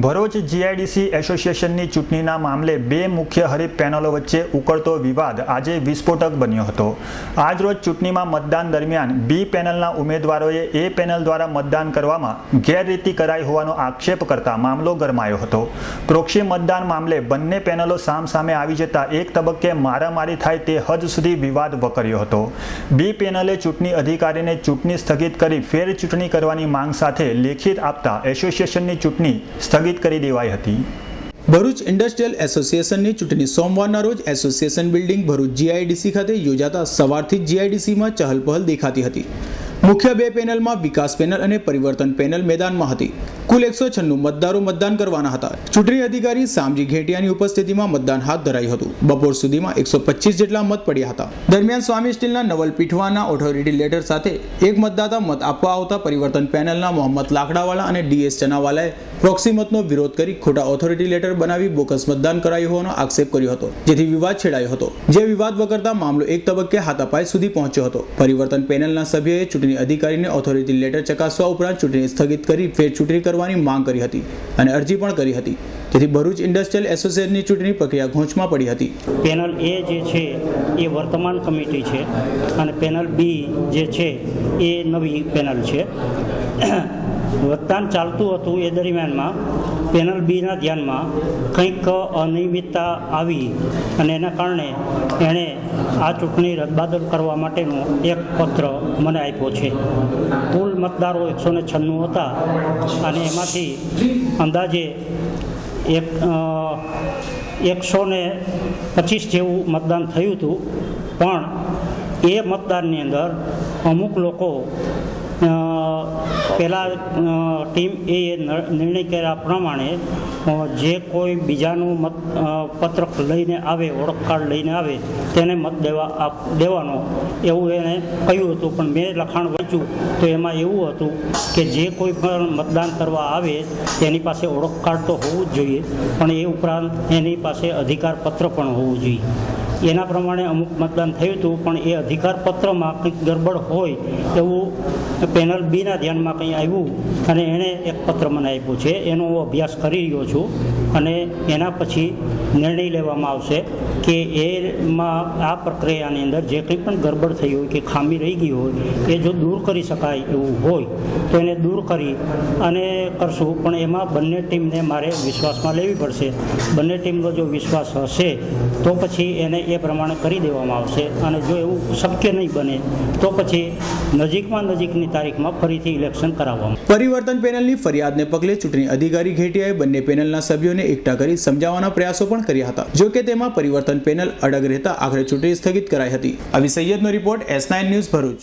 Bharuch GIDC એસોસિએશનની ચૂંટણીના મામલે બે મુખ્ય હરીફ પેનલો વચ્ચે ઉકળતો વિવાદ આજે વિસ્ફોટક બન્યો હતો। આજરોજ ચૂંટણીમાં મતદાન દરમિયાન બી પેનલના ઉમેદવારોએ એ પેનલ દ્વારા મતદાન કરવામાં ગેરરીતિ કરાઈ હોવાનો આક્ષેપ કરતા મામલો ગરમાયો હતો। પ્રોક્સી મતદાન મામલે બંને પેનલો સામસામે આવી જતા એક તબક્કે મારામારી થાય તે હદ સુધી વિવાદ વકર્યો હતો। બી પેનલે ચૂંટણી અધિકારીને ચૂંટણી સ્થગિત કરી ફેર ચૂંટણી કરવાની માંગ સાથે લેખિત આપતા એસોસિએશનની ચૂંટણી સ્થગિત કરી દેવાઈ હતી। ભરૂચ ઇન્ડસ્ટ્રીયલ એસોસિએશનની ચૂંટણી સોમવારના રોજ એસોસિએશન બિલ્ડિંગ ભરૂચ જીઆઈડીસી ખાતે યોજાતા સવારથી જીઆઈડીસીમાં ચહલપહલ દેખાતી હતી। મુખ્ય બે પેનલમાં વિકાસ પેનલ અને પરિવર્તન પેનલ મેદાનમાં હતી। કુલ 196 મતદારો મતદાન કરવાના હતા। ચૂંટણી અધિકારી સામજી ઘેટિયાની ઉપસ્થિતિમાં મતદાન હાથ ધરાયું હતું। બપોર સુધીમાં 125 જેટલા મત પડ્યા હતા। દરમિયાન સ્વામી સ્ટીલના નવલ પીઠવાના ઓથોરિટી લેટર સાથે એક મતદાતા મત આપવા આવતા પરિવર્તન પેનલના મોહમ્મદ લાકડાવાલા અને ડીએસ ચનાવાલાએ પ્રોક્સી મતનો વિરોધ કરી ખોટા ઓથોરિટી લેટર બનાવી બોગસ મતદાન કરાયું હોવાનો આક્ષેપ કર્યો હતો, જેથી વિવાદ છેડાયો હતો। જે વિવાદ વકરતા મામલો એક તબક્કે હાથાપાઈ સુધી પહોંચ્યો હતો। પરિવર્તન પેનલના સભ્યોએ ચૂંટણી અધિકારીને ઓથોરિટી લેટર ચકાસવા ઉપરાંત ચૂંટણી સ્થગિત કરી ફેર ચૂંટણી કરવાની માંગ કરી હતી અને અરજી પણ કરી હતી, જેથી ભરૂચ ઇન્ડસ્ટ્રીયલ એસોસિએશનની ચૂંટણી પ્રક્રિયા ઘોંચમાં પડી હતી। પેનલ એ જે છે એ વર્તમાન કમિટી છે અને પેનલ બી જે છે એ નવી પેનલ છે। મતદાન ચાલતું હતું એ દરમિયાનમાં પેનલ બીના ધ્યાનમાં કંઈક અનિયમિતતા આવી અને એના કારણે એણે આ ચૂંટણી રદબાતલ કરવા માટેનો એક પત્ર મને આપ્યો છે। કુલ મતદારો 196 હતા અને એમાંથી અંદાજે 125 જેવું મતદાન થયું હતું, પણ એ મતદાનની અંદર અમુક લોકો પહેલાં ટીમ એ નિર્ણય કર્યા પ્રમાણે જે કોઈ બીજાનું મત પત્રક લઈને આવે, ઓળખ કાર્ડ લઈને આવે, તેને મત દેવાનો એવું એને કહ્યું હતું। પણ મેં લખાણ વાંચ્યું તો એમાં એવું હતું કે જે કોઈ પણ મતદાન કરવા આવે તેની પાસે ઓળખ કાર્ડ તો હોવું જ જોઈએ, પણ એ ઉપરાંત એની પાસે અધિકાર પત્ર પણ હોવું જોઈએ। એના પ્રમાણે અમુક મતદાન થયું હતું, પણ એ અધિકાર પત્રમાં કંઈક ગરબડ હોય એવું પેનલ બીના ધ્યાનમાં કંઈ આવ્યું અને એણે એક પત્ર મને આપ્યો છે। એનો હું અભ્યાસ કરી રહ્યો છું અને એના પછી નિર્ણય લેવામાં આવશે કે એમાં આ પ્રક્રિયાની અંદર જે કંઈ પણ ગરબડ થઈ હોય કે ખામી રહી ગઈ હોય એ જો દૂર કરી શકાય એવું હોય તો એને દૂર કરી અને કરશું, પણ એમાં બંને ટીમને મારે વિશ્વાસમાં લેવી પડશે। બંને ટીમનો જો વિશ્વાસ હશે તો પછી એને એ પ્રમાણે કરી દેવામાં આવશે અને જો એવું શક્ય નહીં બને તો પછી નજીકની તારીખમાં ફરીથી ઇલેક્શન કરાવવામાં। પરિવર્તન પેનલની ફરિયાદને પગલે ચૂંટણી અધિકારી ઘેટિયાએ બંને પેનલના સભ્યોને એકઠા કરી સમજાવવાના પ્રયાસો પણ કર્યા હતા, જો કે તેમાં પરિવર્તન પેનલ અડગ રહેતા આખરે ચૂંટણી સ્થગિત કરાઈ હતી। આવી સૈયદનો રિપોર્ટ S9 ન્યૂઝ ભરૂચ।